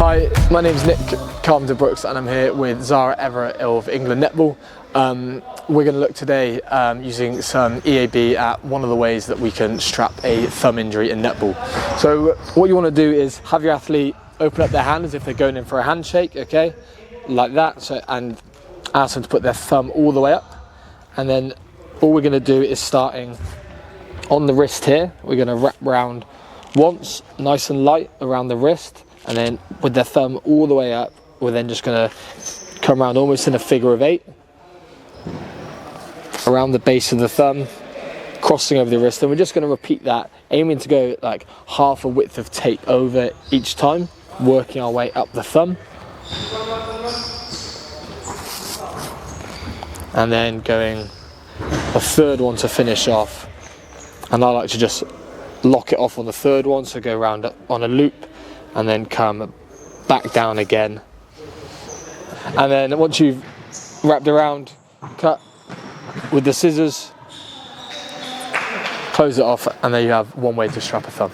Hi, my name's Nick Carpenter-Brooks and I'm here with Zara Everett of England Netball. We're going to look today using some EAB at one of the ways that we can strap a thumb injury in netball. So what you want to do is have your athlete open up their hand as if they're going in for a handshake, okay, like that. So, and ask them to put their thumb all the way up, and then all we're going to do is starting on the wrist here, we're going to wrap round once, nice and light around the wrist, and then with their thumb all the way up, we're then just going to come around almost in a figure of 8 around the base of the thumb, crossing over the wrist, and we're just going to repeat that, aiming to go like half a width of tape over each time, working our way up the thumb, and then going a third one to finish off. And I like to just lock it off on the third one, so go around on a loop and then come back down again. And then once you've wrapped around, cut with the scissors, close it off, and there you have one way to strap a thumb.